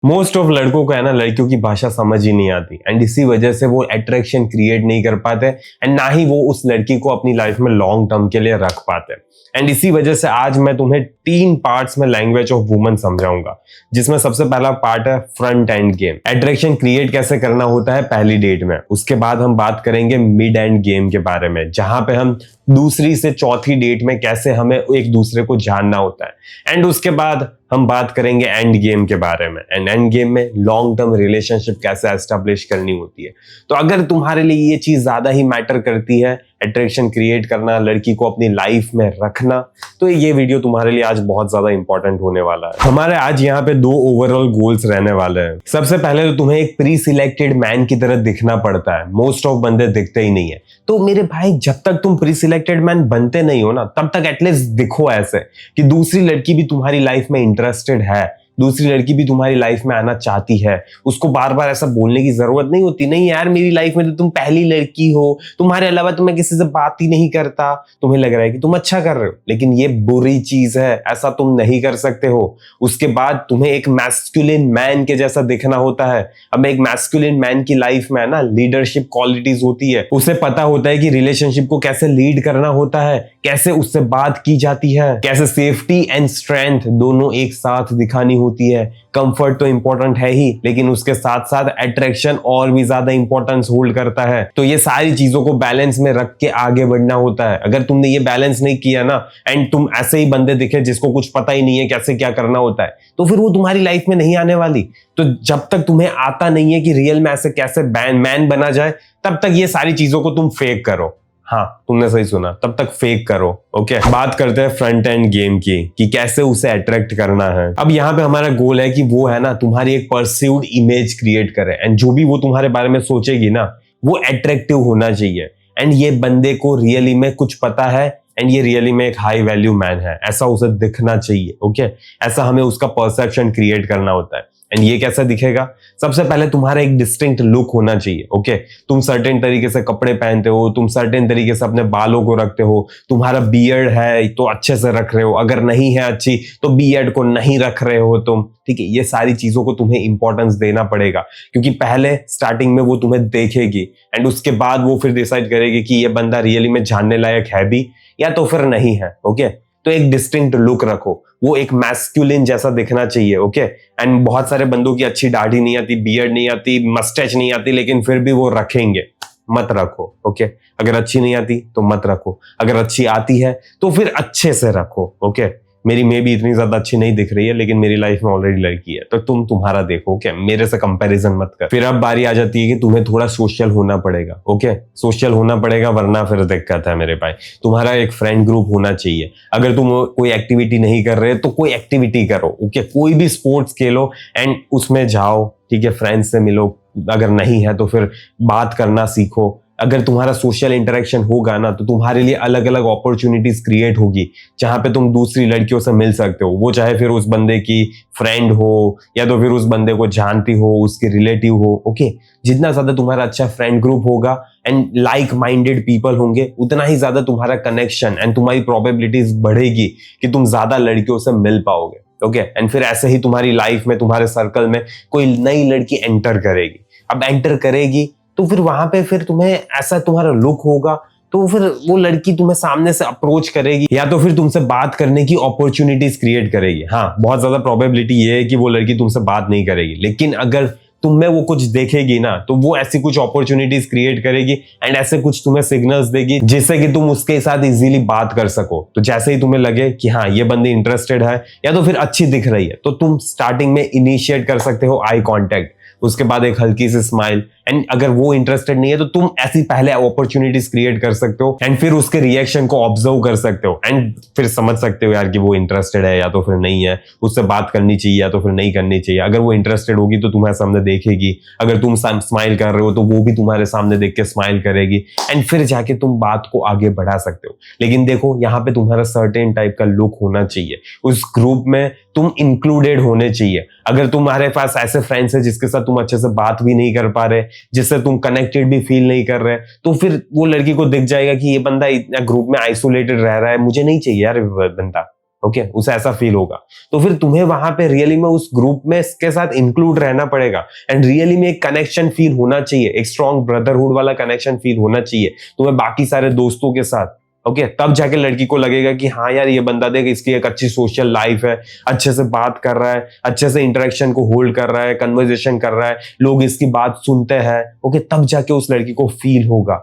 Most of लड़कों को है ना लड़कियों की भाषा समझ ही नहीं आती एंड इसी वजह से वो अट्रैक्शन क्रिएट नहीं कर पाते एंड ना ही वो उस लड़की को अपनी लाइफ में लॉन्ग टर्म के लिए रख पाते एंड इसी वजह से आज मैं तुम्हें 3 पार्ट्स में लैंग्वेज ऑफ वुमन समझाऊंगा, जिसमें सबसे पहला पार्ट है front end game. Attraction create कैसे करना होता है पहली डेट में। उसके बाद हम बात करेंगे मिड एंड गेम के बारे में, जहां पे हम दूसरी से चौथी डेट में कैसे हमें एक दूसरे को जानना होता है एंड उसके बाद हम बात करेंगे एंड गेम के बारे में एंड एंड गेम में लॉन्ग टर्म रिलेशनशिप कैसे एस्टेब्लिश करनी होती है। तो अगर तुम्हारे लिए ये चीज ज्यादा ही मैटर करती है, अट्रैक्शन क्रिएट करना, लड़की को अपनी लाइफ में रखना, तो ये वीडियो तुम्हारे लिए आज बहुत ज्यादा इंपॉर्टेंट होने वाला है। हमारे आज यहाँ पे 2 ओवरऑल गोल्स रहने वाले हैं। सबसे पहले तो तुम्हें एक प्री सिलेक्टेड मैन की तरह दिखना पड़ता है। मोस्ट ऑफ बंदे दिखते ही नहीं है। तो मेरे भाई जब तक तुम प्री सिलेक्टेड मैन बनते नहीं हो ना, तब तक एटलीस्ट दिखो ऐसे कि दूसरी लड़की भी तुम्हारी लाइफ में इंटरेस्टेड है, दूसरी लड़की भी तुम्हारी लाइफ में आना चाहती है। उसको बार बार ऐसा बोलने की जरूरत नहीं होती, नहीं यार मेरी लाइफ में तो तुम पहली लड़की हो, तुम्हारे अलावा तो मैं किसी से बात ही नहीं करता। तुम्हें लग रहा है कि तुम अच्छा कर रहे हो, लेकिन ये बुरी चीज है, ऐसा तुम नहीं कर सकते हो। उसके बाद तुम्हें एक मैस्कुलिन मैन के जैसा दिखना होता है। अब एक मैस्कुलिन मैन की लाइफ में ना लीडरशिप क्वालिटीज होती है। उसे पता होता है कि रिलेशनशिप को कैसे लीड करना होता है, कैसे उससे बात की जाती है, कैसे सेफ्टी एंड स्ट्रेंथ दोनों एक साथ दिखानी होती है। कंफर्ट तो इंपॉर्टेंट है ही, लेकिन उसके साथ साथ अट्रैक्शन और भी ज्यादा इंपॉर्टेंस होल्ड करता है। तो ये सारी चीजों को बैलेंस में रख के आगे बढ़ना होता है। अगर तुमने ये बैलेंस नहीं किया ना एंड तुम ऐसे ही बंदे दिखे जिसको कुछ पता ही नहीं है कैसे क्या करना होता है, तो फिर वो तुम्हारी लाइफ में नहीं आने वाली। तो जब तक तुम्हें आता नहीं है कि रियल में ऐसे कैसे मैन बना जाए, तब तक ये सारी चीजों को तुम फेक करो। हाँ, तुमने सही सुना, तब तक फेक करो। ओके, बात करते हैं फ्रंट एंड गेम की कि कैसे उसे अट्रैक्ट करना है। अब यहाँ पे हमारा गोल है कि वो है ना तुम्हारी एक परसीव्ड इमेज क्रिएट करे एंड जो भी वो तुम्हारे बारे में सोचेगी ना, वो अट्रैक्टिव होना चाहिए एंड ये बंदे को रियली में कुछ पता है एंड ये रियली में एक हाई वैल्यू मैन है, ऐसा उसे दिखना चाहिए। ओके, ऐसा हमें उसका परसेप्शन क्रिएट करना होता है। एंड ये कैसा दिखेगा? सबसे पहले तुम्हारा एक डिस्टिंक्ट लुक होना चाहिए। ओके, तुम सर्टेन तरीके से कपड़े पहनते हो, तुम सर्टेन तरीके से अपने बालों को रखते हो, तुम्हारा बियर्ड है तो अच्छे से रख रहे हो, अगर नहीं है अच्छी तो बियर्ड को नहीं रख रहे हो तुम। ठीक है, ये सारी चीजों को तुम्हें इंपॉर्टेंस देना पड़ेगा, क्योंकि पहले स्टार्टिंग में वो तुम्हें देखेगी एंड उसके बाद वो फिर डिसाइड करेगी कि ये बंदा रियली में जानने लायक है भी या तो फिर नहीं है। ओके, तो एक डिस्टिंक्ट लुक रखो, वो एक मैस्कुलिन जैसा दिखना चाहिए। ओके, एंड बहुत सारे बंदों की अच्छी दाढ़ी नहीं आती, बियर्ड नहीं आती, मस्टैच नहीं आती, लेकिन फिर भी वो रखेंगे। मत रखो। ओके, अगर अच्छी नहीं आती तो मत रखो, अगर अच्छी आती है तो फिर अच्छे से रखो। ओके, मेरी मे भी इतनी ज्यादा अच्छी नहीं दिख रही है, लेकिन मेरी लाइफ में ऑलरेडी लड़की है, तो तुम तुम्हारा देखो। ओके, मेरे से कंपैरिजन मत कर। फिर अब बारी आ जाती है कि तुम्हें थोड़ा सोशल होना पड़ेगा। ओके, सोशल होना पड़ेगा, वरना फिर दिक्कत है मेरे भाई। तुम्हारा एक फ्रेंड ग्रुप होना चाहिए। अगर तुम कोई एक्टिविटी नहीं कर रहे तो कोई एक्टिविटी करो। ओके, कोई भी स्पोर्ट्स खेलो एंड उसमें जाओ। ठीक है, फ्रेंड्स से मिलो, अगर नहीं है तो फिर बात करना सीखो। अगर तुम्हारा सोशल इंटरेक्शन होगा ना, तो तुम्हारे लिए अलग अलग अपॉर्चुनिटीज क्रिएट होगी जहां पे तुम दूसरी लड़कियों से मिल सकते हो। वो चाहे फिर उस बंदे की फ्रेंड हो या तो फिर उस बंदे को जानती हो, उसके रिलेटिव हो। ओके, जितना ज्यादा तुम्हारा अच्छा फ्रेंड ग्रुप होगा एंड लाइक माइंडेड पीपल होंगे, उतना ही ज्यादा तुम्हारा कनेक्शन एंड तुम्हारी प्रोबेबिलिटीज बढ़ेगी कि तुम ज्यादा लड़कियों से मिल पाओगे। ओके, एंड फिर ऐसे ही तुम्हारी लाइफ में, तुम्हारे सर्कल में कोई नई लड़की एंटर करेगी। अब एंटर करेगी तो फिर वहां पे फिर तुम्हें ऐसा तुम्हारा लुक होगा, तो फिर वो लड़की तुम्हें सामने से अप्रोच करेगी या तो फिर तुमसे बात करने की अपॉर्चुनिटीज क्रिएट करेगी। हाँ, बहुत ज्यादा प्रोबेबिलिटी ये है कि वो लड़की तुमसे बात नहीं करेगी, लेकिन अगर तुम में वो कुछ देखेगी ना, तो वो ऐसी कुछ अपॉर्चुनिटीज क्रिएट करेगी एंड ऐसे कुछ तुम्हें सिग्नल्स देगी जिससे कि तुम उसके साथ इजीली बात कर सको। तो जैसे ही तुम्हें लगे कि हाँ ये बंदी इंटरेस्टेड है या तो फिर अच्छी दिख रही है, तो तुम स्टार्टिंग में इनिशिएट कर सकते हो आई कॉन्टेक्ट, उसके बाद एक हल्की सी स्माइल एंड अगर वो इंटरेस्टेड नहीं है तो तुम ऐसी पहले अपॉर्चुनिटीज क्रिएट कर सकते हो एंड फिर उसके रिएक्शन को ऑब्जर्व कर सकते हो एंड फिर समझ सकते हो यार कि वो इंटरेस्टेड है या तो फिर नहीं है, उससे बात करनी चाहिए या तो फिर नहीं करनी चाहिए। अगर वो इंटरेस्टेड होगी तो तुम्हारे सामने देखेगी, अगर तुम स्माइल कर रहे हो तो वो भी तुम्हारे सामने देख के स्माइल करेगी एंड फिर जाके तुम बात को आगे बढ़ा सकते हो। लेकिन देखो, यहाँ पे तुम्हारा सर्टेन टाइप का लुक होना चाहिए, उस ग्रुप में तुम इंक्लूडेड होने चाहिए। अगर तुम्हारे पास ऐसे फ्रेंड्स है जिसके साथ तुम अच्छे से बात भी नहीं कर पा रहे, जिससे तुम कनेक्टेड भी फील नहीं कर रहे, तो फिर वो लड़की को दिख जाएगा कि ये बंदा इतना ग्रुप में आइसोलेटेड रह रहा है, मुझे नहीं चाहिए यार बंदा। ओके उसे ऐसा फील होगा। तो फिर तुम्हें वहां पे रियली में उस ग्रुप में इसके साथ इंक्लूड रहना पड़ेगा एंड रियली में एक कनेक्शन फील होना चाहिए, एक स्ट्रॉन्ग ब्रदरहुड वाला कनेक्शन फील होना चाहिए तुम्हें बाकी सारे दोस्तों के साथ। ओके तब जाके लड़की को लगेगा कि हाँ यार ये बंदा देख इसकी एक अच्छी सोशल लाइफ है, अच्छे से बात कर रहा है, अच्छे से इंटरेक्शन को होल्ड कर रहा है, कन्वर्सेशन कर रहा है, लोग इसकी बात सुनते हैं। ओके तब जाके उस लड़की को फील होगा।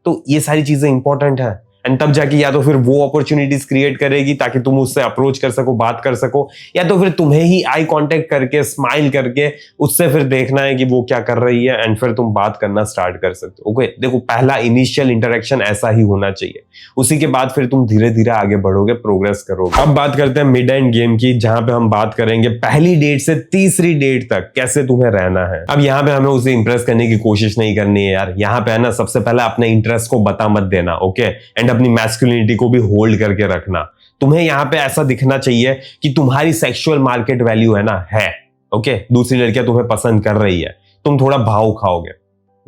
तो ये सारी चीजें इंपॉर्टेंट है एंड तब जाके या तो फिर वो अपॉर्चुनिटीज क्रिएट करेगी ताकि तुम उससे अप्रोच कर सको, बात कर सको, या तो फिर तुम्हें ही आई कांटेक्ट करके स्माइल करके उससे फिर देखना है कि वो क्या कर रही है एंड फिर तुम बात करना स्टार्ट कर सकते हो। ओके देखो पहला इनिशियल इंटरेक्शन ऐसा ही होना चाहिए, उसी के बाद फिर तुम धीरे धीरे आगे बढ़ोगे, प्रोग्रेस करोगे। अब बात करते हैं मिड एंड गेम की, जहां पे हम बात करेंगे पहली डेट से तीसरी डेट तक कैसे तुम्हें रहना है। अब यहाँ पे हमें उसे इंप्रेस करने की कोशिश नहीं करनी है यार, यहाँ पे है ना सबसे पहले अपने इंटरेस्ट को बता मत देना। ओके एंड अपनी मैस्कुलिनिटी को भी होल्ड करके रखना। तुम्हें यहाँ पे ऐसा दिखना चाहिए कि तुम्हारी सेक्सुअल मार्केट वैल्यू है ना है। ओके दूसरी लड़कियां तुम्हें पसंद कर रही है, तुम थोड़ा भाव खाओगे।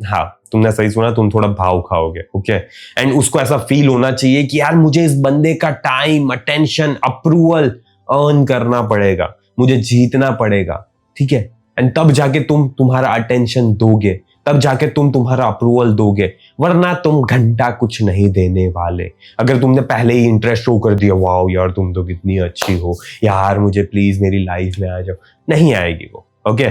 हाँ तुमने सही सुना, तुम थोड़ा भाव खाओगे। ओके एंड उसको ऐसा फील होना चाहिए कि यार मुझे इस बंदे का टाइम, अटेंशन, अप्रूवल अर्न करना पड़ेगा, मुझे जीतना पड़ेगा। ठीक है एंड तब जाके तुम तुम्हारा अटेंशन दोगे, तब जाके तुम तुम्हारा अप्रूवल दोगे, वरना तुम घंटा कुछ नहीं देने वाले। अगर तुमने पहले ही इंटरेस्ट शो कर दिया, वाओ यार तुम तो कितनी अच्छी हो यार, मुझे प्लीज मेरी लाइफ में आ जाओ, नहीं आएगी वो। ओके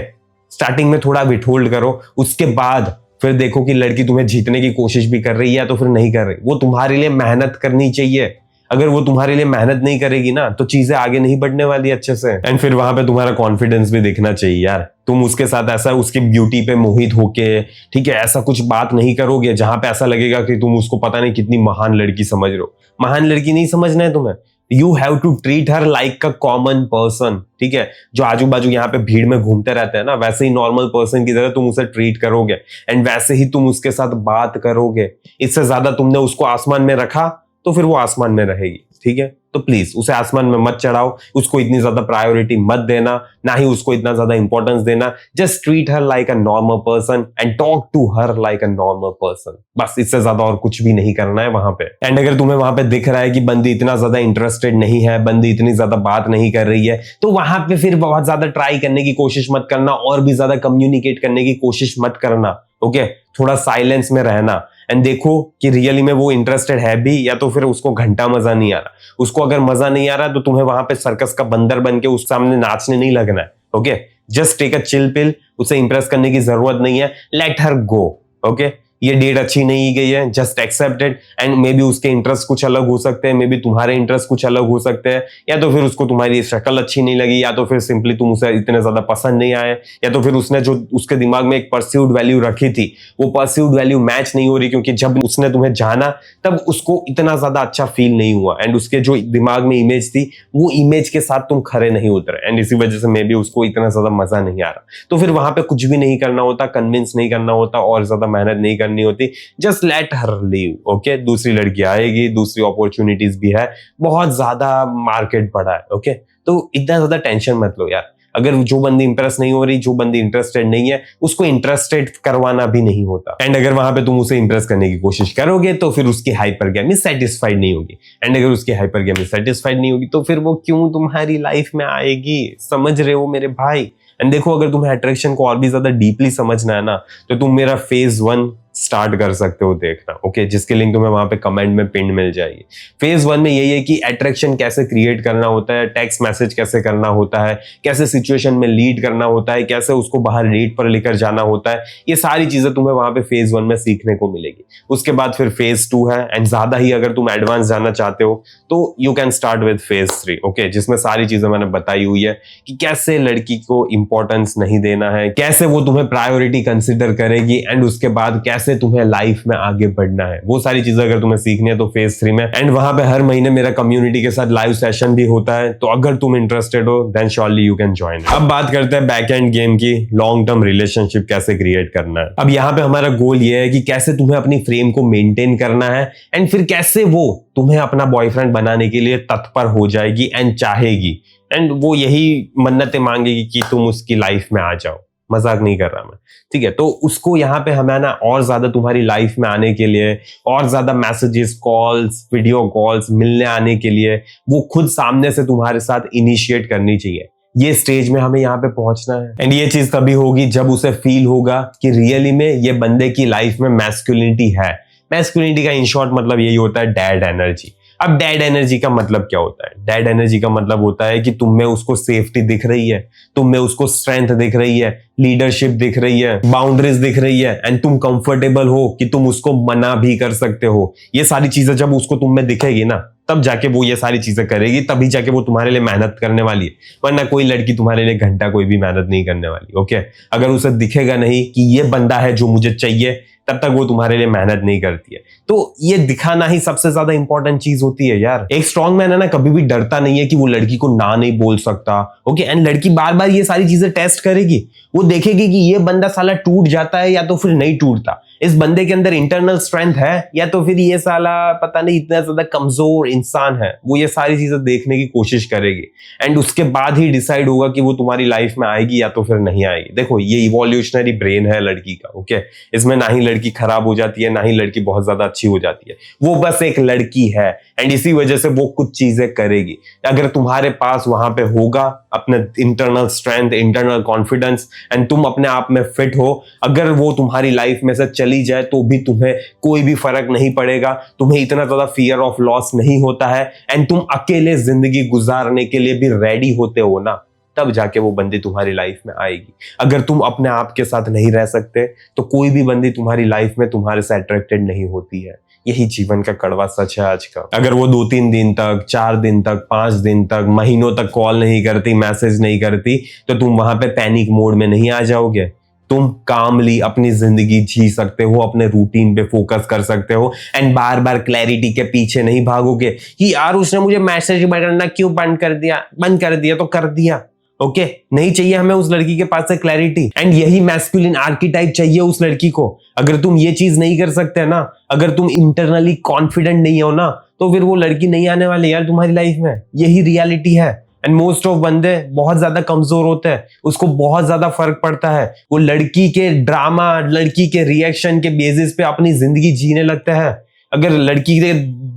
स्टार्टिंग में थोड़ा विथहोल्ड करो, उसके बाद फिर देखो कि लड़की तुम्हें जीतने की कोशिश भी कर रही है या तो फिर नहीं कर रही। वो तुम्हारे लिए मेहनत करनी चाहिए, अगर वो तुम्हारे लिए मेहनत नहीं करेगी ना तो चीजें आगे नहीं बढ़ने वाली अच्छे से। एंड फिर वहां पे तुम्हारा कॉन्फिडेंस भी दिखना चाहिए यार, तुम उसके साथ ऐसा उसकी ब्यूटी पे मोहित होके, ठीक है, ऐसा कुछ बात नहीं करोगे जहां पे ऐसा लगेगा कि तुम उसको पता नहीं कितनी महान लड़की समझ रहे हो। महान लड़की नहीं समझना है तुम्हें, you have to treat her like a common person. ठीक है जो आजू बाजू यहाँ पे भीड़ में घूमते रहते हैं ना, वैसे ही नॉर्मल पर्सन की तरह तुम उसे ट्रीट करोगे एंड वैसे ही तुम उसके साथ बात करोगे। इससे ज्यादा तुमने उसको आसमान में रखा तो फिर वो आसमान में रहेगी। ठीक है तो प्लीज उसे आसमान में मत चढ़ाओ, उसको इतनी ज्यादा प्रायोरिटी मत देना, ना ही उसको इतना ज्यादा इंपॉर्टेंस देना। Just treat her like a normal person and talk to her like a normal person. बस इससे ज्यादा और कुछ भी नहीं करना है वहां पे। एंड अगर तुम्हें वहां पे दिख रहा है कि बंदी इतना ज्यादा इंटरेस्टेड नहीं है, बंदी इतनी ज्यादा बात नहीं कर रही है, तो वहां पे फिर बहुत ज्यादा ट्राई करने की कोशिश मत करना और भी ज्यादा कम्युनिकेट करने की कोशिश मत करना। ओके थोड़ा साइलेंस में रहना एंड देखो कि रियली में वो इंटरेस्टेड है भी या तो फिर उसको घंटा मजा नहीं आ रहा। उसको अगर मजा नहीं आ रहा तो तुम्हें वहां पे सर्कस का बंदर बन के उस सामने नाचने नहीं लगना है। Okay just take a chill pill, उसे इंप्रेस करने की जरूरत नहीं है, लेट हर गो। ओके ये डेट अच्छी नहीं गई है, just accept it and maybe उसके इंटरेस्ट कुछ अलग हो सकते हैं, मे बी तुम्हारे इंटरेस्ट कुछ अलग हो सकते हैं, या तो फिर उसको तुम्हारी शक्ल अच्छी नहीं लगी, या तो फिर सिंपली तुम उसे इतने ज्यादा पसंद नहीं आए, या तो फिर उसने जो उसके दिमाग में एक परस्यूड वैल्यू रखी थी वो परस्यूड वैल्यू मैच नहीं हो रही, क्योंकि जब उसने तुम्हें जाना तब उसको इतना ज्यादा अच्छा फील नहीं हुआ एंड उसके जो दिमाग में इमेज थी वो इमेज के साथ तुम खरे नहीं उतरे एंड इसी वजह से मे बी उसको इतना ज्यादा मजा नहीं आ रहा। तो फिर वहां पे कुछ भी नहीं करना होता, कन्विंस नहीं करना होता और ज्यादा मेहनत नहीं करनी होती, just let her leave. Okay दूसरी लड़की आएगी, दूसरी अपॉर्चुनिटीज भी है, बहुत ज्यादा मार्केट बड़ा है। ओके तो इतना ज्यादा टेंशन मत लो यार। अगर जो बंदी इंप्रेस नहीं हो रही, जो बंदी इंटरेस्टेड नहीं है, उसको इंटरेस्टेड करवाना भी नहीं होता। एंड अगर वहां पे तुम उसे इंप्रेस करने की कोशिश करोगे तो फिर उसकी हाइपरगैमी सेटिस्फाइड नहीं होगी एंड अगर उसकी हाइपरगैमी सेटिस्फाइड नहीं होगी तो फिर वो क्यों तुम्हारी लाइफ में आएगी, समझ रहे हो मेरे भाई। एंड देखो अगर तुम्हें अट्रैक्शन को और भी ज्यादा डीपली समझना है ना तो तुम मेरा फेज 1 स्टार्ट कर सकते हो देखना। ओके जिसके लिंक तुम्हें वहां पे कमेंट में पिन मिल जाएगी। फेज 1 में यही है कि अट्रैक्शन कैसे क्रिएट करना होता है, टेक्स्ट मैसेज कैसे करना होता है, कैसे सिचुएशन में लीड करना होता है, कैसे उसको बाहर डेट पर लेकर जाना होता है, ये सारी चीजें तुम्हें वहां पे फेज 1 में सीखने को मिलेगी। उसके बाद फिर फेज 2 है एंड ज्यादा ही अगर तुम एडवांस जाना चाहते हो तो you can start with phase 3। Okay जिसमें सारी चीजें मैंने बताई हुई है कि कैसे लड़की को इंपॉर्टेंस नहीं देना है, कैसे वो तुम्हें प्रायोरिटी कंसिडर करेगी एंड उसके बाद कैसे तुम्हें लाइफ में आगे बढ़ना है। वो सारी चीजें अगर तुम्हें सीखनी है तो फेज 3 में। एंड वहां पे हर महीने मेरा कम्युनिटी के साथ लाइव सेशन भी होता है, तो अगर तुम इंटरेस्टेड हो then surely you can join. अब बात करते हैं बैक एंड गेम की, लॉन्ग टर्म रिलेशनशिप कैसे क्रिएट करना है। अब यहाँ पे हमारा गोल ये है कि कैसे तुम्हें अपनी फ्रेम को मेंटेन करना है एंड फिर कैसे वो तुम्हें अपना बॉयफ्रेंड बनाने के लिए तत्पर हो जाएगी एंड चाहेगी एंड वो यही मन्नतें मांगेगी कि तुम उसकी लाइफ में आ जाओ। मजाक नहीं कर रहा मैं, ठीक है। तो उसको यहाँ पे हमें ना और ज्यादा तुम्हारी लाइफ में आने के लिए, और ज्यादा मैसेजेस, कॉल्स, वीडियो कॉल्स मिलने आने के लिए वो खुद सामने से तुम्हारे साथ इनिशिएट करनी चाहिए। ये स्टेज में हमें यहाँ पे पहुंचना है। एंड ये चीज तभी होगी जब उसे फील होगा कि रियली में ये बंदे की लाइफ में मैस्कुलिनिटी है। मैस्कुलिनिटी का इन शॉर्ट मतलब यही होता है डैड एनर्जी। अब डैड एनर्जी का मतलब क्या होता है? डैड एनर्जी का मतलब होता है कि तुम में उसको सेफ्टी दिख रही है, तुम में उसको स्ट्रेंथ दिख रही है, लीडरशिप दिख रही है, बाउंड्रीज दिख रही है, एंड तुम कंफर्टेबल हो कि तुम उसको मना भी कर सकते हो। ये सारी चीजें जब उसको तुम में दिखेगी ना, तब जाके वो ये सारी चीजें करेगी, तभी जाके वो तुम्हारे लिए मेहनत करने वाली है। वरना कोई लड़की तुम्हारे लिए घंटा कोई भी मेहनत नहीं करने वाली। ओके, अगर उसे दिखेगा नहीं कि ये बंदा है जो मुझे चाहिए, तब तक वो तुम्हारे लिए मेहनत नहीं करती है। तो ये दिखाना ही सबसे ज्यादा इंपॉर्टेंट चीज होती है यार। एक स्ट्रॉन्ग मैन है ना, कभी भी डरता नहीं है कि वो लड़की को ना नहीं बोल सकता। ओके, एंड लड़की बार बार ये सारी चीजें टेस्ट करेगी। वो देखेगी कि ये बंदा साला टूट जाता है या तो फिर नहीं टूटता, इस बंदे के अंदर इंटरनल स्ट्रेंथ है या तो फिर ये साला पता नहीं इतना ज्यादा कमजोर इंसान है। वो ये सारी चीजें देखने की कोशिश करेगी, एंड उसके बाद ही डिसाइड होगा कि वो तुम्हारी लाइफ में आएगी या तो फिर नहीं आएगी। देखो, ये इवोल्यूशनरी ब्रेन है लड़की का। ओके, इसमें ना ही लड़की खराब हो जाती है, ना ही लड़की बहुत ज्यादा अच्छी हो जाती है। वो बस एक लड़की है, एंड इसी वजह से वो कुछ चीजें करेगी। अगर तुम्हारे पास वहां पे होगा अपने internal strength, internal confidence, and तुम अपने आप में फिट हो, अगर वो तुम्हारी लाइफ में से चली जाए तो भी तुम्हें कोई भी फर्क नहीं पड़ेगा। तुम्हें इतना ज्यादा फियर ऑफ लॉस नहीं होता है, एंड तुम अकेले जिंदगी गुजारने के लिए भी रेडी होते हो ना, तब जाके वो बंदी तुम्हारी लाइफ में आएगी। अगर तुम अपने आप के साथ नहीं रह सकते तो कोई भी बंदी तुम्हारी लाइफ में तुम्हारे से अट्रैक्टेड नहीं होती है। यही जीवन का कड़वा सच है आज का। अगर वो 2-3 दिन तक, 4 दिन तक, 5 दिन तक, महीनों तक कॉल नहीं करती, मैसेज नहीं करती, तो तुम वहां पे पैनिक मोड में नहीं आ जाओगे। तुम कामली अपनी जिंदगी जी सकते हो, अपने रूटीन पे फोकस कर सकते हो, एंड बार बार क्लैरिटी के पीछे नहीं भागोगे कि यार उसने मुझे मैसेज करना क्यों बंद कर दिया। बंद कर दिया तो कर दिया। ओके, नहीं चाहिए हमें उस लड़की के पास से क्लैरिटी, एंड यही मैस्कुलिन आर्किटाइप चाहिए उस लड़की को। अगर तुम ये चीज नहीं कर सकते ना, अगर तुम इंटरनली कॉन्फिडेंट नहीं हो ना, तो फिर वो लड़की नहीं आने वाली यार तुम्हारी लाइफ में। यही रियलिटी है। एंड मोस्ट ऑफ बंदे बहुत ज्यादा कमजोर होते हैं, उसको बहुत ज्यादा फर्क पड़ता है। वो लड़की के ड्रामा, लड़की के रिएक्शन के बेसिस पे अपनी जिंदगी जीने लगते हैं। अगर लड़की के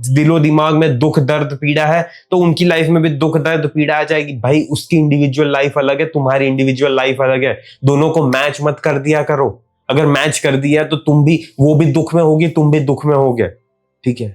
दिलो दिमाग में दुख दर्द पीड़ा है, तो उनकी लाइफ में भी दुख दर्द पीड़ा आ जाएगी। भाई, उसकी इंडिविजुअल लाइफ अलग है, तुम्हारी इंडिविजुअल लाइफ अलग है। दोनों को मैच मत कर दिया करो। अगर मैच कर दिया तो तुम भी, वो भी दुख में होगी, तुम भी दुख में होगे। ठीक है,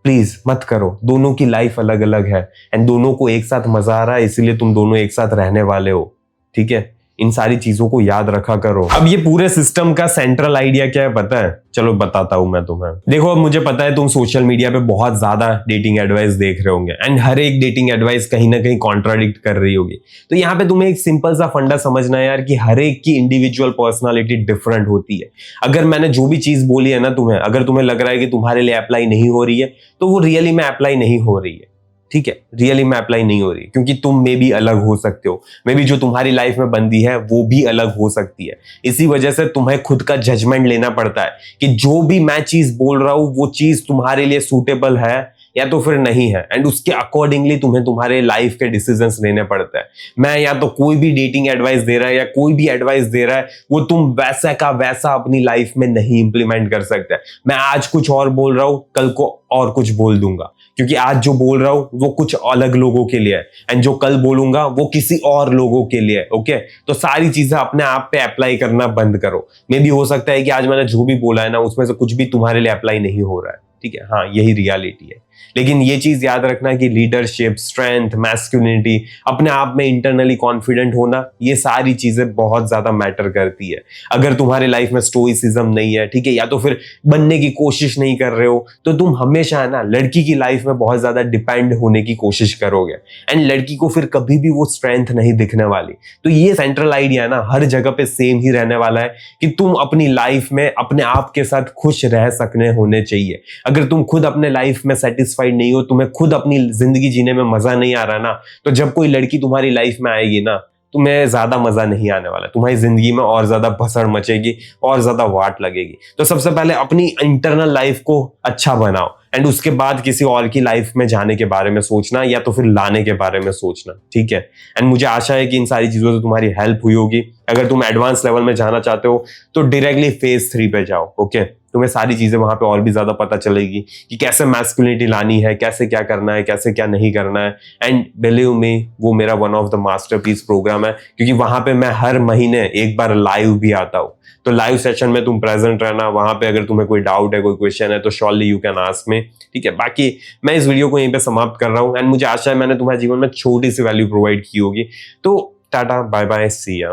प्लीज मत करो। दोनों की लाइफ अलग अलग है, एंड दोनों को एक साथ मजा आ रहा है, इसीलिए तुम दोनों एक साथ रहने वाले हो। ठीक है, इन सारी चीजों को याद रखा करो। अब ये पूरे सिस्टम का सेंट्रल आइडिया क्या है पता है? चलो बताता हूं मैं तुम्हें। देखो, अब मुझे पता है तुम सोशल मीडिया पे बहुत ज्यादा डेटिंग एडवाइस देख रहे होंगे, एंड हर एक डेटिंग एडवाइस कहीं ना कहीं कॉन्ट्राडिक्ट कर रही होगी। तो यहाँ पे तुम्हें एक सिंपल सा फंडा समझना है यार, कि हर एक की इंडिविजुअल पर्सनालिटी डिफरेंट होती है। अगर मैंने जो भी चीज बोली है ना तुम्हें, अगर तुम्हें लग रहा है कि तुम्हारे लिए अप्लाई नहीं हो रही है, तो वो रियली में अप्लाई नहीं हो रही है। ठीक है, रियली में अप्लाई नहीं हो रही, क्योंकि तुम में भी अलग हो सकते हो। मे बी जो तुम्हारी लाइफ में बंदी है वो भी अलग हो सकती है। इसी वजह से तुम्हें खुद का जजमेंट लेना पड़ता है कि जो भी मैं चीज बोल रहा हूं वो चीज तुम्हारे लिए सूटेबल है या तो फिर नहीं है, एंड उसके अकॉर्डिंगली तुम्हें तुम्हारे लाइफ के डिसीजंस लेने पड़ते हैं। मैं या तो कोई भी डेटिंग एडवाइस दे रहा है या कोई भी एडवाइस दे रहा है, वो तुम वैसा का वैसा अपनी लाइफ में नहीं इंप्लीमेंट कर सकते। मैं आज कुछ और बोल रहा हूं, कल को और कुछ बोल दूंगा, क्योंकि आज जो बोल रहा हूं वो कुछ अलग लोगों के लिए है, एंड जो कल बोलूंगा वो किसी और लोगों के लिए है। ओके, तो सारी चीजें अपने आप पे अप्लाई करना बंद करो। मे भी हो सकता है कि आज मैंने जो भी बोला है ना, उसमें से कुछ भी तुम्हारे लिए अप्लाई नहीं हो रहा है। ठीक है, हाँ, यही रियलिटी है। लेकिन ये चीज याद रखना कि लीडरशिप, स्ट्रेंथ, मैस्कुलिनिटी, अपने आप में इंटरनली कॉन्फिडेंट होना, ये सारी चीजें बहुत ज्यादा मैटर करती है। अगर तुम्हारे लाइफ में स्टोइसिज्म नहीं है, ठीक है, या तो फिर बनने की कोशिश नहीं कर रहे हो, तो तुम हमेशा है ना लड़की की लाइफ में बहुत ज्यादा डिपेंड होने की कोशिश करोगे, एंड लड़की को फिर कभी भी वो स्ट्रेंथ नहीं दिखने वाली। तो ये सेंट्रल आइडिया ना हर जगह पे सेम ही रहने वाला है कि तुम अपनी लाइफ में अपने आप के साथ खुश रह सकने होने चाहिए। अगर तुम खुद अपने लाइफ में सेटिस्फाइड नहीं हो, तुम्हें खुद अपनी जिंदगी जीने में मजा नहीं आ रहा ना, तो जब कोई लड़की तुम्हारी लाइफ में आएगी ना, तुम्हें ज्यादा मजा नहीं आने वाला। तुम्हारी जिंदगी में और ज्यादा भसड़ मचेगी और ज्यादा वाट लगेगी। तो सबसे पहले अपनी इंटरनल लाइफ को अच्छा बनाओ, एंड उसके बाद किसी और की लाइफ में जाने के बारे में सोचना या तो फिर लाने के बारे में सोचना, ठीक है। एंड मुझे आशा है कि इन सारी चीजों से तुम्हारी हेल्प हुई होगी। अगर तुम एडवांस लेवल में जाना चाहते हो तो डायरेक्टली फेज 3 पे जाओ, ओके। तुम्हें सारी चीजें वहां पे और भी ज्यादा पता चलेगी कि कैसे मैस्कुलिनिटी लानी है, कैसे क्या करना है, कैसे क्या नहीं करना है। एंड बिलीव मी, वो मेरा one of the masterpiece program है, क्योंकि वहां पे मैं हर महीने एक बार लाइव भी आता हूँ। तो लाइव सेशन में तुम प्रेजेंट रहना, वहां पे अगर तुम्हें कोई डाउट है, कोई क्वेश्चन है, तो surely you can ask me, ठीक है। बाकी मैं इस वीडियो को यहीं पे समाप्त कर रहा हूँ एंड मुझे आशा है मैंने तुम्हारे जीवन में छोटी सी वैल्यू प्रोवाइड की होगी। तो टाटा, बाय बाय, सी या।